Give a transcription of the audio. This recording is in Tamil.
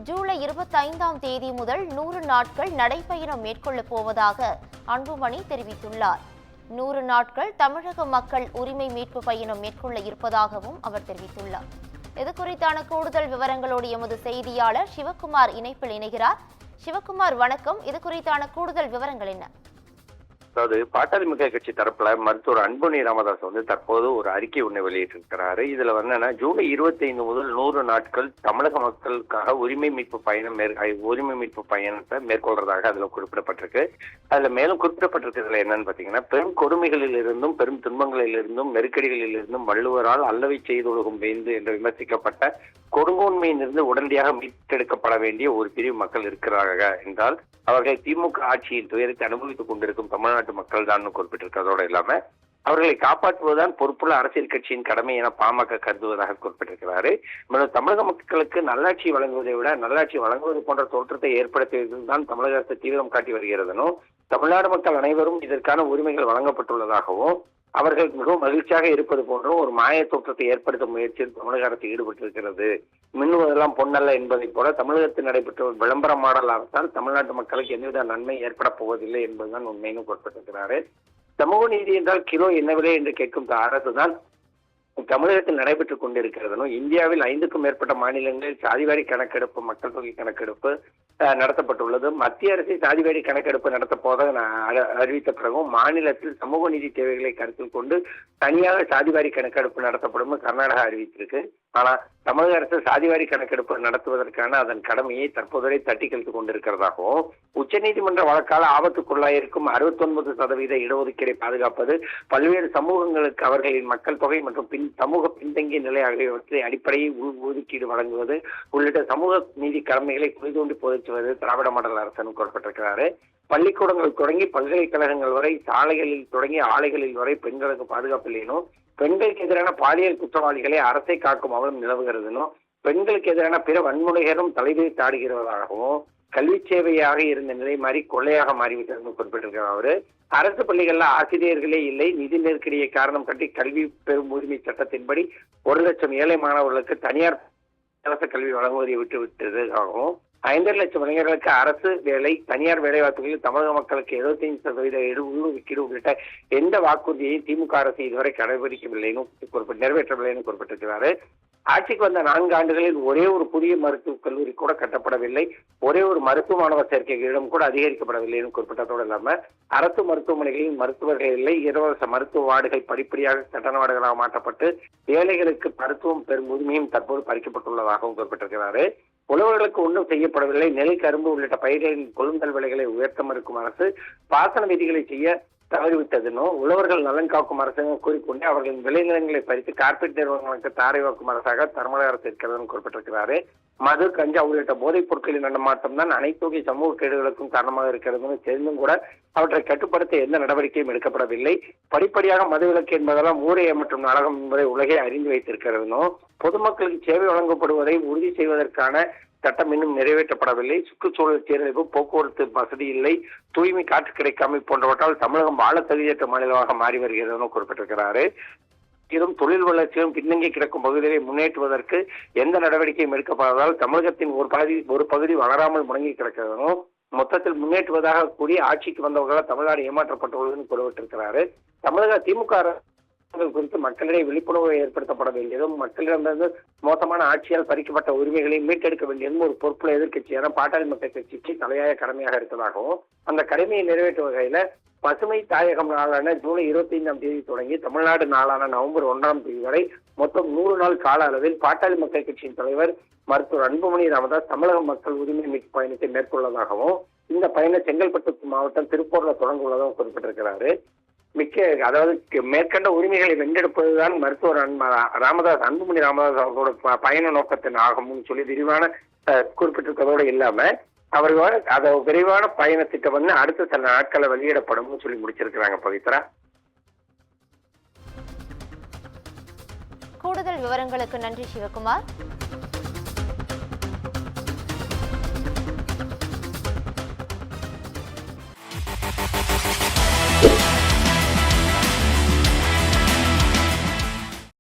ஜூலை 25ஆம் தேதி முதல் 100 நாட்கள் நடைபயணம் மேற்கொள்ளப் போவதாக அன்புமணி தெரிவித்துள்ளார். 100 நாட்கள் தமிழக மக்கள் உரிமை மீட்பு பயணம் மேற்கொள்ள இருப்பதாகவும் அவர் தெரிவித்துள்ளார். இது குறித்தான கூடுதல் விவரங்களோடு எமது செய்தியாளர் சிவகுமார் இணைப்பில் இணைகிறார். சிவகுமார், வணக்கம். இது குறித்தான கூடுதல் விவரங்கள் என்ன? அதாவது பாட்டாளி மக்கள் கட்சி தரப்புல மருத்துவர் அன்புமணி ராமதாஸ் தற்போது ஒரு அறிக்கை ஒன்று வெளியிட்டிருக்கிறாரு. இதுல என்னன்னா, ஜூலை 25 முதல் 100 நாட்கள் தமிழக மக்களுக்காக உரிமை மீட்பு பயணத்தை மேற்கொள்றதாக அதுல குறிப்பிடப்பட்டிருக்கு. அதுல மேலும் குறிப்பிடப்பட்டிருக்கிறதுல என்னன்னு பாத்தீங்கன்னா, பெரும் கொடுமைகளில் இருந்தும் பெரும் துன்பங்களில் இருந்தும் நெருக்கடிகளில் இருந்தும் வள்ளுவரால் அல்லவை செய்தொழுகும் வேந்து என்று விமர்சிக்கப்பட்ட கொடுங்கோன்மையிலிருந்து உடனடியாக மீட்டெடுக்கப்பட வேண்டிய ஒரு பிரிவு மக்கள் இருக்கிறார்கள் என்றால் அவர்கள் திமுக ஆட்சியின் துயரத்தை அனுபவித்துக் கொண்டிருக்கும் தமிழ்நாட்டு மக்கள் தான் குறிப்பிட்டிருக்கிறதோடு இல்லாம அவர்களை காப்பாற்றுவதுதான் பொறுப்புள்ள அரசியல் கட்சியின் கடமை என பாமக கருதுவதாக குறிப்பிட்டிருக்கிறாரு. மேலும் தமிழக மக்களுக்கு நல்லாட்சி வழங்குவதை விட நல்லாட்சி வழங்குவது போன்ற தோற்றத்தை ஏற்படுத்துவதில் தான் தமிழக அரசு தீவிரம் காட்டி வருகிறதுனும், தமிழ்நாடு மக்கள் அனைவரும் இதற்கான உரிமைகள் வழங்கப்பட்டுள்ளதாகவும் அவர்கள் மிகவும் மகிழ்ச்சியாக இருப்பது போன்றும் ஒரு மாய தோற்றத்தை ஏற்படுத்தும் முயற்சியில் தமிழக அரசு ஈடுபட்டிருக்கிறது. மின்னுவதெல்லாம் பொன்னல்ல என்பதை போல தமிழகத்தில் நடைபெற்ற ஒரு விளம்பர மாடல் அரசால் தமிழ்நாட்டு மக்களுக்கு எந்தவித நன்மை ஏற்பட போவதில்லை என்பதுதான் உண்மைன்னு குறிப்பிட்டிருக்கிறாரு. சமூக நீதி என்றால் கிலோ என்ன விலை என்று கேட்கும் அரசுதான் தமிழகத்தில் நடைபெற்றுக் கொண்டிருக்கிறதுனும், இந்தியாவில் 5க்கும் மேற்பட்ட மாநிலங்களில் சாதிவாரி கணக்கெடுப்பு மக்கள் தொகை கணக்கெடுப்பு நடத்தப்பட்டுள்ளது. மத்திய அரசு சாதிவாரி கணக்கெடுப்பு நடத்த போதாக அறிவித்த பிறகும் மாநிலத்தில் சமூக நீதி தேவைகளை கருத்தில் கொண்டு தனியாக சாதிவாரி கணக்கெடுப்பு நடத்தப்படும் கர்நாடகா அறிவித்திருக்கு. ஆனால் தமிழக அரசு சாதிவாரி கணக்கெடுப்பு நடத்துவதற்கான அதன் கடமையை தற்போது தட்டி கழித்துக் கொண்டிருக்கிறதாகவும், உச்சநீதிமன்ற வழக்கால ஆபத்துக்குள்ளாயிருக்கும் 69% இடஒதுக்கீடை பாதுகாப்பது, பல்வேறு சமூகங்களுக்கு அவர்களின் மக்கள் தொகை மற்றும் சமூக பின்தங்கிய நிலை ஆகியவற்றை அடிப்படையில் ஒதுக்கீடு வழங்குவது உள்ளிட்ட சமூக நீதி கடமைகளை குறிதோண்டி புதைச்சுவது திராவிட மாடல் அரசு குறிப்பிட்டிருக்கிறாரு. பள்ளிக்கூடங்கள் தொடங்கி பல்கலைக்கழகங்கள் வரை, சாலைகளில் தொடங்கி ஆலைகளில் வரை பெண்களுக்கு பாதுகாப்பு இல்லைனும், பெண்களுக்கு எதிரான பாலியல் குற்றவாளிகளை அரசை காக்கும் அவலம் நிலவுகிறதுனும், பெண்களுக்கு எதிரான பிற வன்முறைகளும் தலைவிரித்து ஆடுகிறதாகவும், கல்வி சேவையாக இருந்த நிலை மாறி கொள்ளையாக மாறிவிட்டது குறிப்பிட்டிருக்கிறார். அவரு அரசு பள்ளிகள்ல ஆசிரியர்களே இல்லை, நிதி நெருக்கடியை காரணம் காட்டி கல்வி பெறும் உரிமை சட்டத்தின்படி 1 லட்சம் ஏழை மாணவர்களுக்கு தனியார் இலவச கல்வி வழங்குவதை விட்டுவிட்டதாகவும், 5.5 லட்சம் இளைஞர்களுக்கு அரசு வேலை, தனியார் வேலைவாய்ப்புகளில் தமிழக மக்களுக்கு 75% உள்ஒதுக்கீடு உள்ளிட்ட எந்த வாக்குறுதியையும் திமுக அரசு இதுவரை கடைபிடிக்கவில்லைன்னு நிறைவேற்றவில்லைன்னு குறிப்பிட்டிருக்கிறாரு. ஆட்சிக்கு வந்த 4 ஆண்டுகளில் ஒரே ஒரு புதிய மருத்துவக் கல்லூரி கூட கட்டப்படவில்லை, ஒரே ஒரு மருத்துவ மாணவர் சேர்க்கைகளிடம் கூட அதிகரிக்கப்படவில்லைன்னு குறிப்பிட்டதோடு இல்லாம அரசு மருத்துவமனைகளில் மருத்துவர்கள் இல்லை, இலவச மருத்துவ வார்டுகள் படிப்படியாக கட்டண வார்டுகளாக மாற்றப்பட்டு ஏழைகளுக்கு மருத்துவம் பெறும் உரிமையும் தற்போது பறிக்கப்பட்டுள்ளதாகவும் குறிப்பிட்டிருக்கிறாரு. உழவர்களுக்கு ஒன்றும் செய்யப்படவில்லை, நெல், கரும்பு உள்ளிட்ட பயிர்களின் கொள்முதல் விலைகளை உயர்த்த மறுக்கும் அரசு பாசன விதிகளை செய்ய தவறிவிட்டதுன்னும், உழவர்கள் நலன் காக்கும் அரசாக கூறிக்கொண்டு அவர்களின் விளைநிலங்களை பறித்து கார்பரேட் நிறுவனங்களுக்கு தாரை வாக்கும் அரசாக தமிழக அரசு இருக்கிறதுன்னு குறிப்பிட்டிருக்கிறாரு. மது, கஞ்சா உள்ளிட்ட போதைப் பொருட்களின் நடமாட்டம் தான் அனைத்து வகை சமூக கேடுகளுக்கும் காரணமாக இருக்கிறதுன்னு தெரிந்தும் கூட அவற்றை கட்டுப்படுத்த எந்த நடவடிக்கையும் எடுக்கப்படவில்லை. படிப்படியாக மதுவிலக்கு என்பதெல்லாம் ஊரே மற்றும் நாடகம் என்பதை உலகே அறிந்து வைத்திருக்கிறதுனும், பொதுமக்களுக்கு சேவை வழங்கப்படுவதை உறுதி செய்வதற்கான சட்டம் இன்னும் நிறைவேற்றப்படவில்லை, சுற்றுச்சூழல் சீரழிவு, போக்குவரத்து வசதி இல்லை, தூய்மை காற்று கிடைக்காமை போன்றவற்றால் தமிழகம் வாழ தகுதியற்ற மாநிலமாக மாறி வருகிறதுன்னு குறிப்பிட்டிருக்கிறாரு. இதுவும் தொழில் வளர்ச்சியும் பின்னங்கி கிடக்கும் பகுதிகளை முன்னேற்றுவதற்கு எந்த நடவடிக்கையும் எடுக்கப்படாததால் தமிழகத்தின் ஒரு பகுதி வளராமல் முடங்கி கிடக்கிறதும், மொத்தத்தில் முன்னேற்றுவதாக கூறி ஆட்சிக்கு வந்தவர்களால் தமிழ்நாடு ஏமாற்றப்பட்டுள்ளதுன்னு குறிப்பிட்டிருக்கிறாரு. தமிழக திமுக குறித்து மக்களிடையே விழிப்புணர்வு ஏற்படுத்தப்பட வேண்டியதும், மக்களிடமிருந்து மோசமான ஆட்சியால் பறிக்கப்பட்ட உரிமைகளை மீட்டெடுக்க வேண்டியதும் ஒரு பொறுப்புள்ள எதிர்கட்சியான பாட்டாளி மக்கள் கட்சிக்கு தலையாய கடமையாக இருப்பதாகவும், அந்த கடமையை நிறைவேற்றும் வகையில பசுமை தாயகம் நாளான ஜூலை 25ஆம் தேதி தொடங்கி தமிழ்நாடு நாளான நவம்பர் 1ஆம் தேதி வரை மொத்தம் 100 நாள் கால அளவில் பாட்டாளி மக்கள் கட்சியின் தலைவர் மருத்துவர் அன்புமணி ராமதாஸ் தமிழக மக்கள் உரிமை மீட்பு பயணத்தை மேற்கொள்ளதாகவும், இந்த பயணம் செங்கல்பட்டு மாவட்டம் திருப்பூர்ல தொடங்க உள்ளதாகவும் குறிப்பிட்டிருக்கிறாரு. அதாவது மேற்கண்ட உரிமைகளை வென்றெடுப்பதுதான் மருத்துவர் அன்புமணி ராமதாஸ் அவர்களோட பயண நோக்கத்தின் ஆகும்னு சொல்லி விரிவான குறிப்பிட்டிருக்கிறதோடு இல்லாம அவர்கள் அதை விரைவான பயண திட்டம் அடுத்த சில நாட்களை வெளியிடப்படும் சொல்லி முடிச்சிருக்கிறாங்க. பவித்ரா, கூடுதல் விவரங்களுக்கு நன்றி சிவகுமார்.